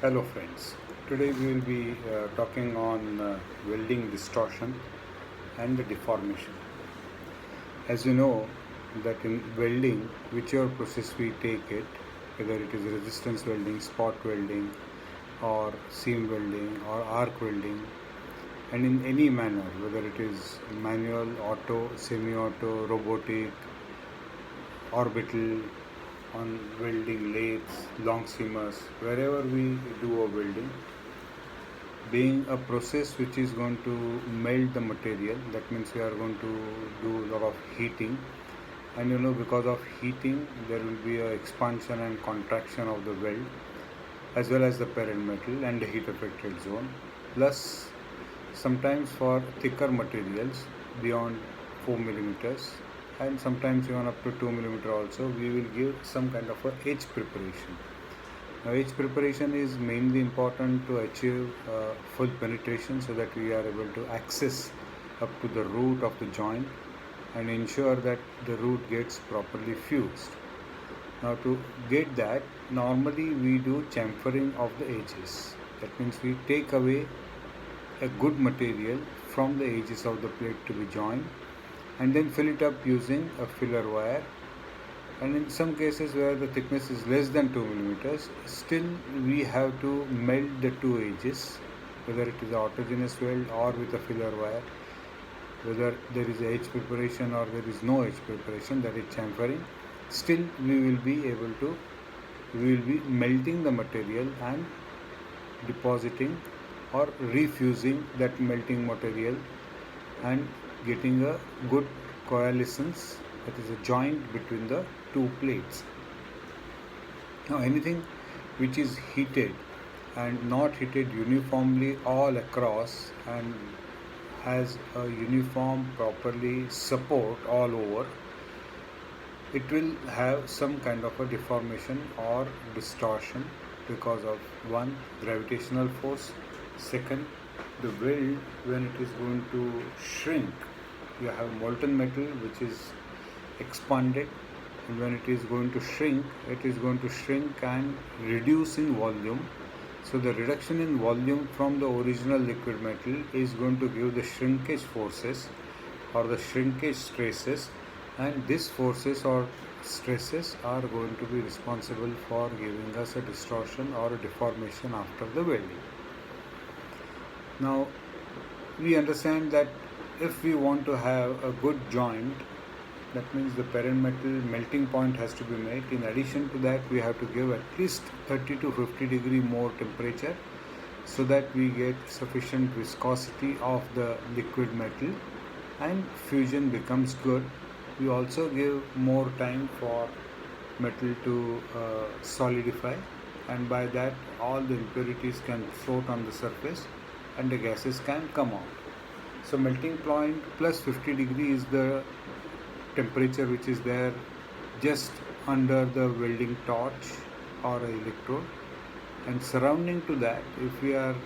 Hello friends, today we will be talking on welding distortion and the deformation. As you know that in welding, whichever process we take it, whether it is resistance welding, spot welding or seam welding or arc welding, and in any manner, whether it is manual, auto, semi-auto, robotic, orbital, on welding lathes, long seamers, wherever we do a welding, being a process which is going to melt the material, that means we are going to do a lot of heating, and because of heating there will be a expansion and contraction of the weld as well as the parent metal and the heat affected zone. Plus sometimes for thicker materials beyond 4 millimeters and sometimes even up to 2 millimeter also, we will give some kind of a edge preparation. Now, edge preparation is mainly important to achieve full penetration so that we are able to access up to the root of the joint and ensure that the root gets properly fused. Now, to get that, normally we do chamfering of the edges. That means we take away a good material from the edges of the plate to be joined and then fill it up using a filler wire. And in some cases where the thickness is less than 2 millimeters, still we have to melt the two edges, whether it is autogenous weld or with a filler wire, whether there is edge preparation or there is no edge preparation, that is chamfering. Still we will be melting the material and depositing or refusing that melting material and getting a good coalescence, that is a joint between the two plates. Now anything which is heated and not heated uniformly all across and has a uniform properly support all over, it will have some kind of a deformation or distortion because of one, gravitational force, second, the weld when it is going to shrink, you have molten metal which is expanded, and when it is going to shrink, it is going to shrink and reduce in volume. So the reduction in volume from the original liquid metal is going to give the shrinkage forces or the shrinkage stresses, and these forces or stresses are going to be responsible for giving us a distortion or a deformation after the welding. Now we understand that if we want to have a good joint, that means the parent metal melting point has to be met. In addition to that, we have to give at least 30 to 50 degree more temperature so that we get sufficient viscosity of the liquid metal and fusion becomes good. We also give more time for metal to solidify, and by that all the impurities can float on the surface and the gases can come out. So melting point plus 50 degree is the temperature which is there just under the welding torch or electrode, and surrounding to that, if we are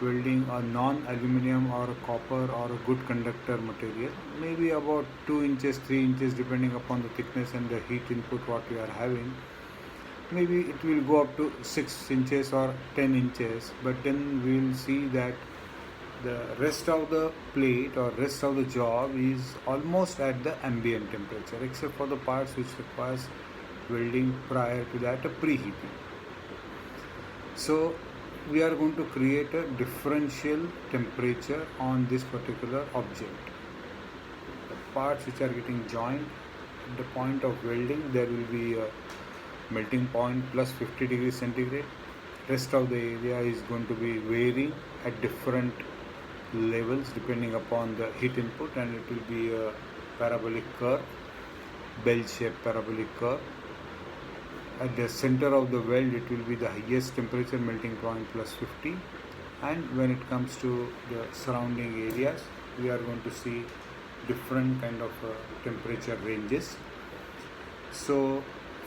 welding a non-aluminum or a copper or a good conductor material, maybe about 2 inches 3 inches depending upon the thickness and the heat input what we are having, maybe it will go up to 6 inches or 10 inches, but then we will see that the rest of the plate or rest of the job is almost at the ambient temperature except for the parts which requires welding prior to that, a preheating. So we are going to create a differential temperature on this particular object. The parts which are getting joined at the point of welding, there will be a melting point plus 50 degrees centigrade. Rest of the area is going to be varying at different levels depending upon the heat input, and it will be a parabolic curve, bell-shaped parabolic curve. At the center of the weld, it will be the highest temperature melting point plus 50, and when it comes to the surrounding areas, we are going to see different kind of temperature ranges. So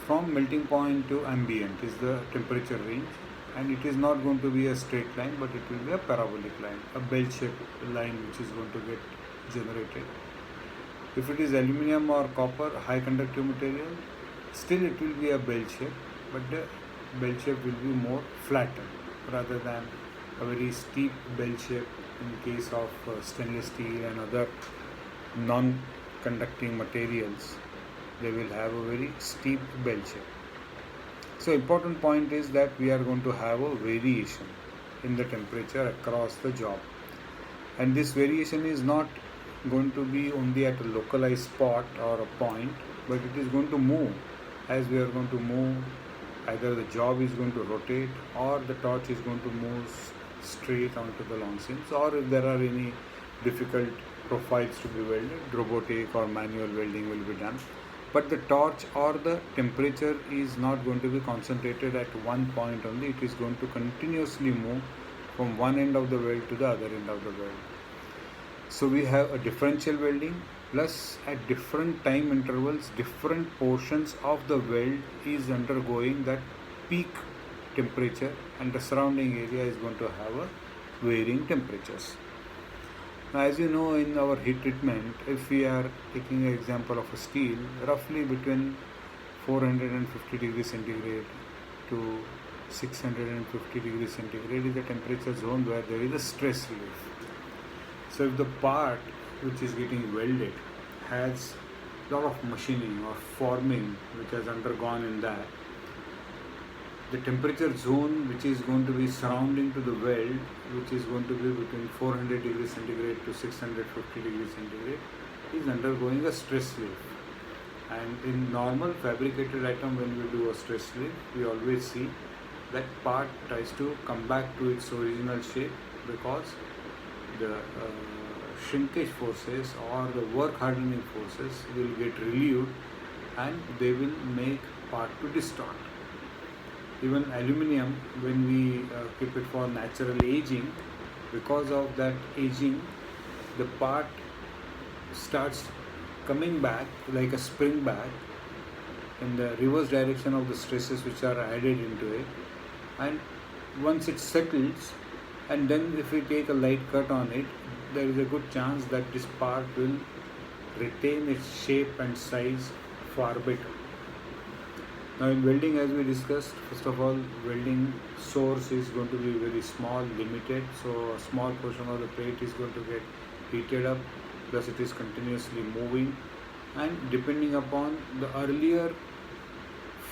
from melting point to ambient is the temperature range, and it is not going to be a straight line, but it will be a parabolic line, a bell-shaped line which is going to get generated. If it is aluminum or copper, high conductive material, still it will be a bell shape, but the bell shape will be more flatter rather than a very steep bell shape in case of stainless steel and other non-conducting materials. They will have a very steep bell shape. So important point is that we are going to have a variation in the temperature across the job, and this variation is not going to be only at a localized spot or a point, but it is going to move as we are going to move. Either the job is going to rotate or the torch is going to move straight onto the long seams, or if there are any difficult profiles to be welded, robotic or manual welding will be done. But the torch or the temperature is not going to be concentrated at one point only. It is going to continuously move from one end of the weld to the other end of the weld. So we have a differential welding, plus at different time intervals different portions of the weld is undergoing that peak temperature, and the surrounding area is going to have a varying temperatures. Now, as you know, in our heat treatment, if we are taking an example of a steel, roughly between 450 degrees centigrade to 650 degrees centigrade is the temperature zone where there is a stress relief. So if the part which is getting welded has a lot of machining or forming which has undergone in that, the temperature zone which is going to be surrounding to the weld, which is going to be between 400 degrees centigrade to 650 degrees centigrade, is undergoing a stress relief. And in normal fabricated item, when we do a stress relief, we always see that part tries to come back to its original shape, because the shrinkage forces or the work hardening forces will get relieved and they will make part to distort. Even aluminium, when we keep it for natural aging, because of that aging, the part starts coming back like a spring back in the reverse direction of the stresses which are added into it. And once it settles, and then if we take a light cut on it, there is a good chance that this part will retain its shape and size far better. Now in welding, as we discussed, first of all, welding source is going to be very small, limited, so a small portion of the plate is going to get heated up, plus it is continuously moving, and depending upon the earlier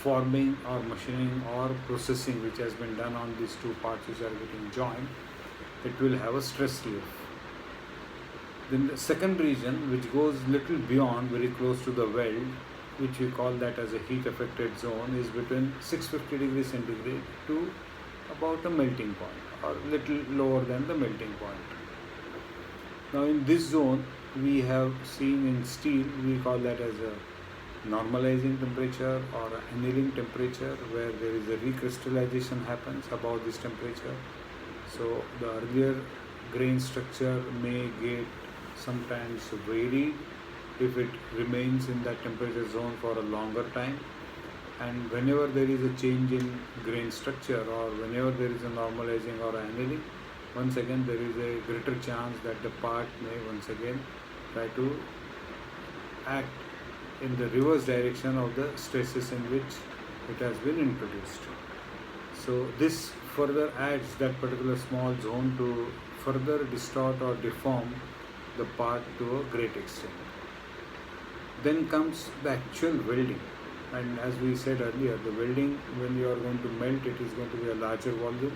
forming or machining or processing which has been done on these two parts which are getting joined, it will have a stress relief. Then the second region, which goes little beyond, very close to the weld, which we call that as a heat affected zone, is between 650 degrees centigrade to about a melting point, or little lower than the melting point. Now in this zone, we have seen in steel, we call that as a normalizing temperature or annealing temperature, where there is a recrystallization happens above this temperature. So the earlier grain structure may get sometimes varied if it remains in that temperature zone for a longer time, and whenever there is a change in grain structure or whenever there is a normalizing or annealing, once again there is a greater chance that the part may once again try to act in the reverse direction of the stresses in which it has been introduced. So this further adds that particular small zone to further distort or deform the part to a great extent. Then comes the actual welding, and as we said earlier, the welding, when you are going to melt, it is going to be a larger volume,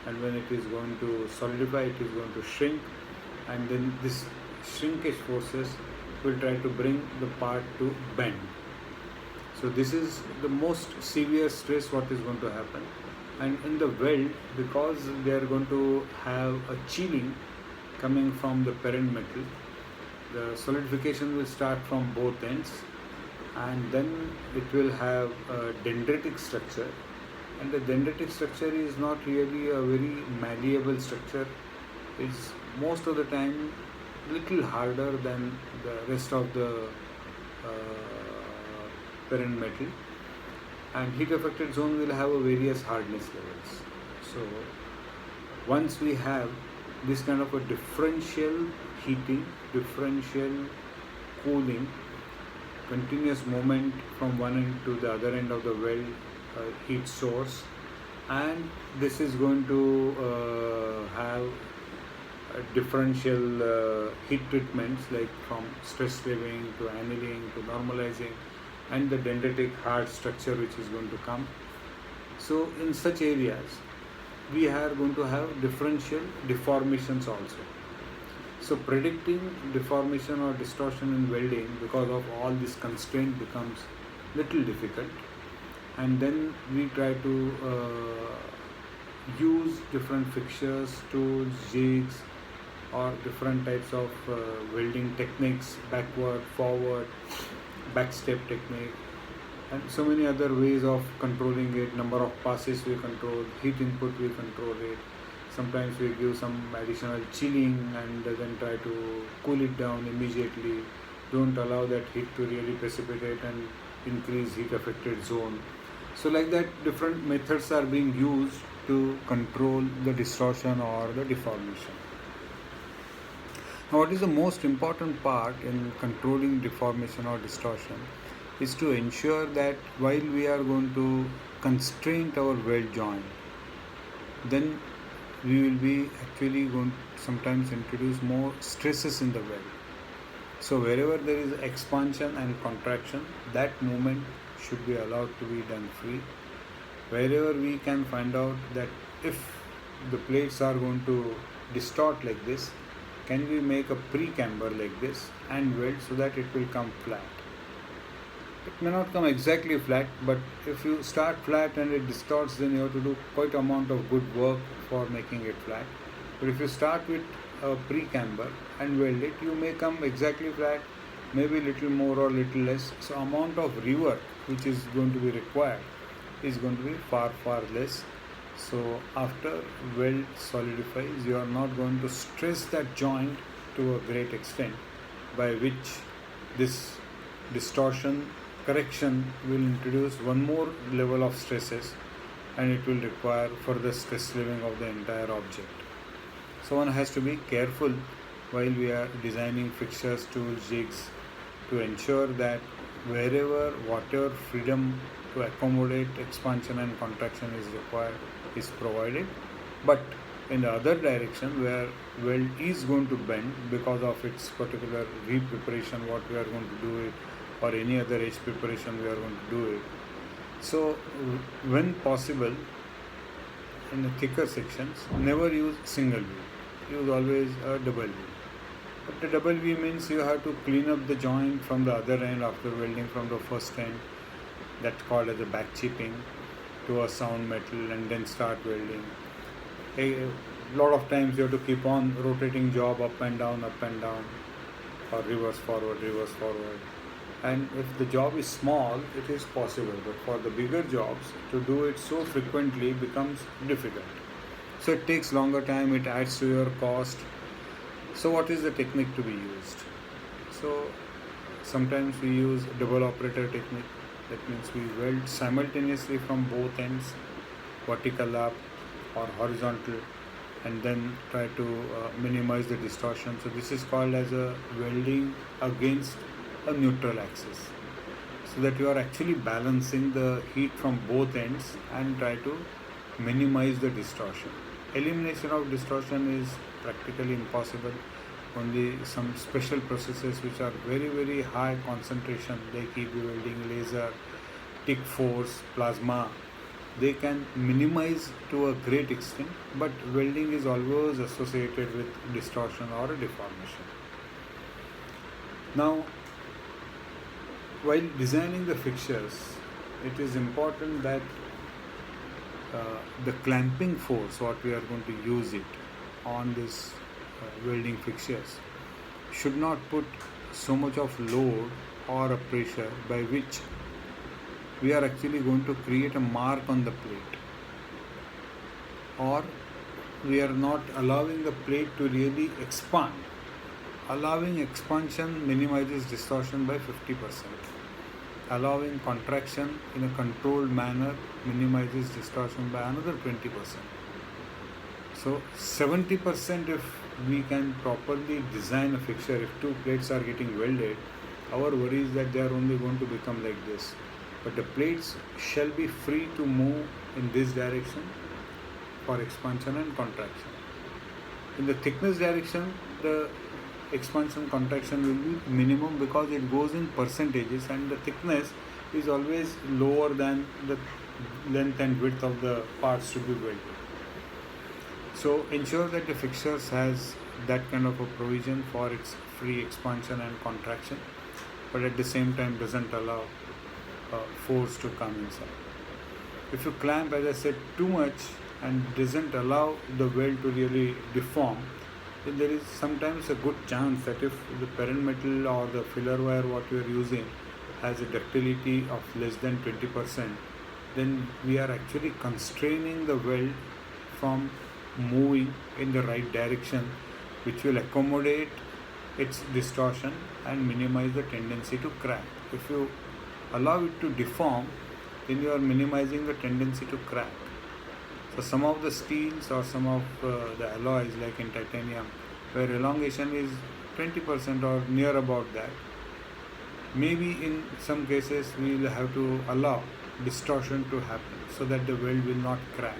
and when it is going to solidify, it is going to shrink, and then this shrinkage forces will try to bring the part to bend. So this is the most severe stress what is going to happen. And in the weld, because they are going to have a chilling coming from the parent metal, the solidification will start from both ends, and then it will have a dendritic structure, and the dendritic structure is not really a very malleable structure. It's most of the time little harder than the rest of the parent metal, and heat affected zone will have a various hardness levels. So once we have this kind of a differential heating, differential cooling, continuous movement from one end to the other end of the weld heat source, and this is going to have differential heat treatments, like from stress relieving to annealing to normalizing, and the dendritic hard structure which is going to come. So in such areas we are going to have differential deformations also. So predicting deformation or distortion in welding because of all this constraint becomes little difficult, and then we try to use different fixtures, tools, jigs, or different types of welding techniques, backward, forward, backstep technique, and so many other ways of controlling it. Number of passes we control, heat input we control it. Sometimes we give some additional chilling and then try to cool it down immediately. Don't allow that heat to really precipitate and increase heat affected zone. So like that, different methods are being used to control the distortion or the deformation. Now, what is the most important part in controlling deformation or distortion is to ensure that while we are going to constrain our weld joint, then we will be actually going to sometimes introduce more stresses in the weld. So wherever there is expansion and contraction, that movement should be allowed to be done free. Wherever we can find out that if the plates are going to distort like this, can we make a pre-camber like this and weld so that it will come flat. It may not come exactly flat, but if you start flat and it distorts, then you have to do quite amount of good work for making it flat. But if you start with a pre-camber and weld it, you may come exactly flat, maybe little more or little less. So amount of rework which is going to be required is going to be far less. So after weld solidifies, you are not going to stress that joint to a great extent, by which this distortion correction will introduce one more level of stresses, and it will require further stress relieving of the entire object. So one has to be careful while we are designing fixtures, tools, jigs, to ensure that wherever whatever freedom to accommodate expansion and contraction is required is provided, but in the other direction where weld is going to bend because of its particular V preparation, what we are going to do it, or any other edge preparation we are going to do it. So when possible, in the thicker sections, never use single V, use always a double V. But the double V means you have to clean up the joint from the other end after welding from the first end. That's called as a back chipping to a sound metal, and then start welding. A lot of times you have to keep on rotating job up and down, or reverse forward. And if the job is small, it is possible, but for the bigger jobs, to do it so frequently becomes difficult. So it takes longer time, it adds to your cost. So what is the technique to be used? So sometimes we use double operator technique. That means we weld simultaneously from both ends, vertical up or horizontal, and then try to minimize the distortion. So this is called as a welding against a neutral axis, so that you are actually balancing the heat from both ends and try to minimize the distortion. Elimination of distortion is practically impossible. Only some special processes which are very high concentration, like EB welding, laser, TIG force, plasma, they can minimize to a great extent, but welding is always associated with distortion or a deformation. Now, while designing the fixtures, it is important that the clamping force, what we are going to use it on this welding fixtures, should not put so much of load or a pressure by which we are actually going to create a mark on the plate, or we are not allowing the plate to really expand. Allowing expansion minimizes distortion by 50%. Allowing contraction in a controlled manner minimizes distortion by another 20%. So 70%, if we can properly design a fixture, if two plates are getting welded, our worry is that they are only going to become like this. but the plates shall be free to move in this direction for expansion and contraction. In the thickness direction, the expansion contraction will be minimum because it goes in percentages, and the thickness is always lower than the length and width of the parts to be welded. So ensure that the fixtures has that kind of a provision for its free expansion and contraction, but at the same time doesn't allow force to come inside. If you clamp, as I said, too much and doesn't allow the weld to really deform, then there is sometimes a good chance that if the parent metal or the filler wire what you are using has a ductility of less than 20%, then we are actually constraining the weld from moving in the right direction, which will accommodate its distortion and minimize the tendency to crack. If you allow it to deform, then you are minimizing the tendency to crack. So some of the steels or some of the alloys like in titanium, where elongation is 20% or near about that, maybe in some cases we will have to allow distortion to happen so that the weld will not crack.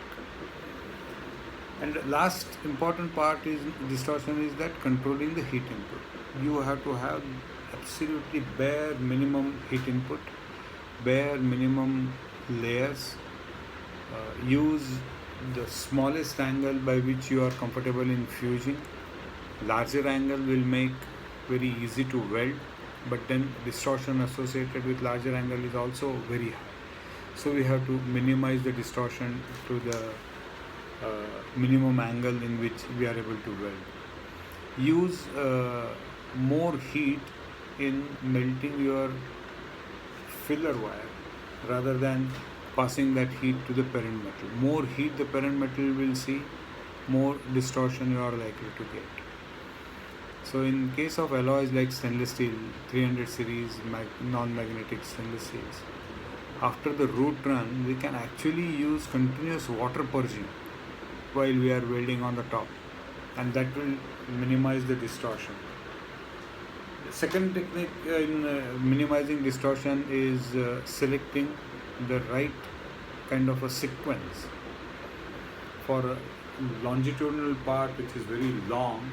And the last important part is distortion is that controlling the heat input. You have to have absolutely bare minimum heat input, bare minimum layers. Use the smallest angle by which you are comfortable in fusing. Larger angle will make very easy to weld, but then distortion associated with larger angle is also very high. So we have to minimize the distortion to the minimum angle in which we are able to weld. Use more heat in melting your filler wire rather than passing that heat to the parent metal. More heat the parent metal will see, more distortion you are likely to get. So in case of alloys like stainless steel, 300 series non-magnetic stainless steels, after the root run we can actually use continuous water purging while we are welding on the top, and that will minimize the distortion. The second technique in minimizing distortion is selecting the right kind of a sequence. For a longitudinal part which is very long,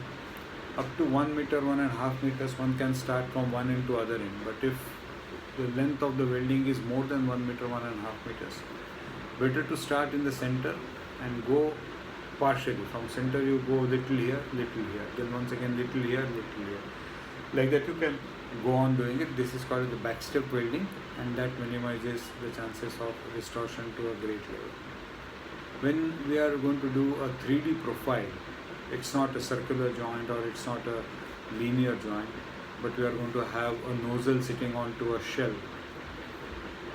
up to 1 meter, 1.5 meters, one can start from one end to other end. But if the length of the welding is more than 1 meter, 1.5 meters, better to start in the center and go partially. From center you go little here, then once again little here. Like that you can go on doing it. This is called the backstep welding, and that minimizes the chances of distortion to a great level. When we are going to do a 3D profile, it's not a circular joint or it's not a linear joint, but we are going to have a nozzle sitting onto a shell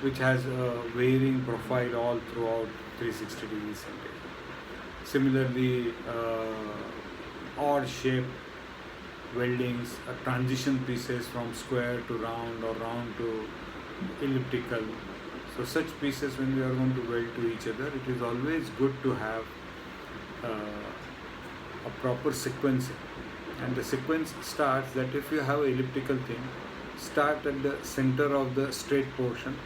which has a varying profile all throughout 360 degrees centigrade. Similarly, odd shape weldings, transition pieces from square to round or round to elliptical. So such pieces, when we are going to weld to each other, it is always good to have a proper sequencing. And the sequence starts that if you have an elliptical thing, start at the center of the straight portion,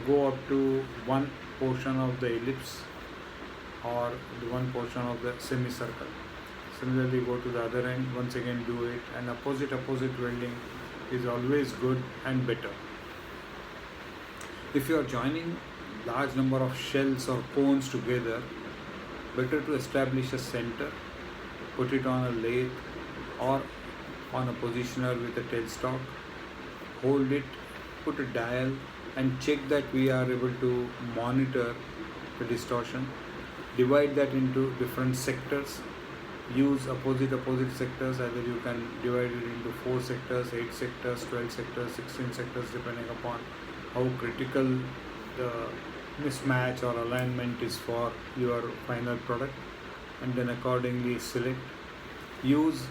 go up to one portion of the ellipse or the one portion of the semicircle. Similarly, go to the other end, once again do it, and opposite welding is always good and better. If you are joining large number of shells or cones together, better to establish a center, put it on a lathe or on a positioner with a tailstock, hold it, put a dial and check that we are able to monitor the distortion. Divide that into different sectors. Use opposite sectors. Either you can divide it into 4 sectors, 8 sectors, 12 sectors, 16 sectors, depending upon how critical the mismatch or alignment is for your final product, and then accordingly select. Use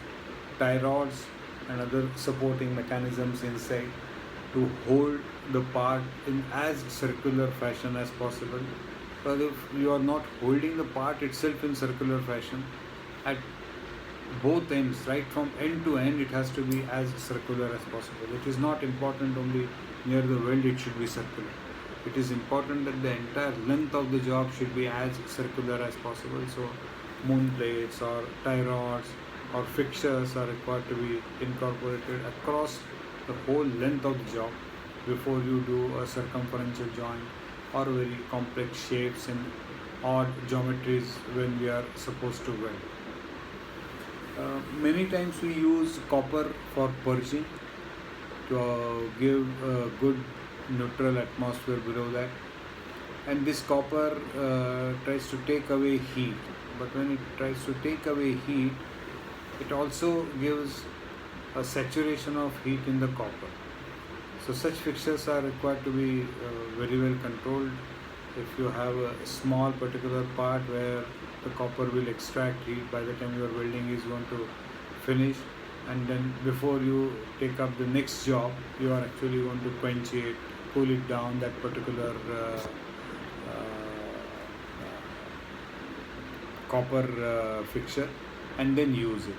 tie rods and other supporting mechanisms inside to hold the part in as circular fashion as possible. Because if you are not holding the part itself in circular fashion, at both ends, right from end to end, it has to be as circular as possible. It is not important only near the weld, it should be circular. it is important that the entire length of the job should be as circular as possible. So moon plates or tie rods or fixtures are required to be incorporated across the whole length of the job before you do a circumferential joint or very complex shapes and odd geometries when we are supposed to weld. Many times we use copper for purging to give a good neutral atmosphere below that, and this copper tries to take away heat, but when it tries to take away heat, it also gives a saturation of heat in the copper. So such fixtures are required to be very well controlled. If you have a small particular part where the copper will extract heat by the time your welding is going to finish, and then before you take up the next job, you are actually going to quench it, cool it down, that particular copper fixture, and then use it.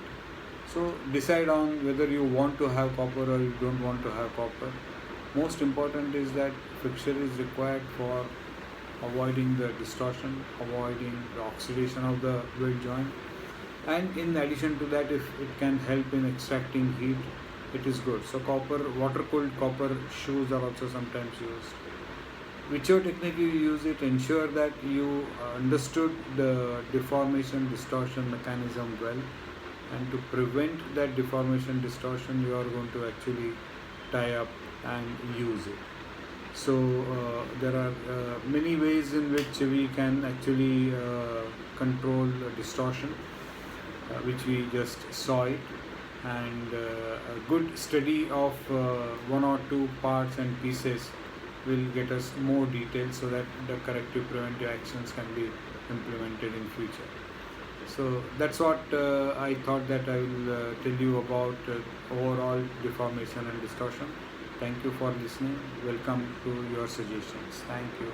So decide on whether you want to have copper or you don't want to have copper. Most important is that fixture is required for avoiding the distortion, avoiding the oxidation of the weld joint, and in addition to that, if it can help in extracting heat, it is good. So copper, water cooled copper shoes are also sometimes used. Whichever technique you use it, ensure that you understood the deformation distortion mechanism well, and to prevent that deformation distortion, you are going to actually tie up and use it. So there are many ways in which we can actually control distortion, which we just saw it, and a good study of one or two parts and pieces will get us more details so that the corrective preventive actions can be implemented in future. So that's what I thought that I will tell you about overall deformation and distortion. Thank you for listening. Welcome to your suggestions. Thank you.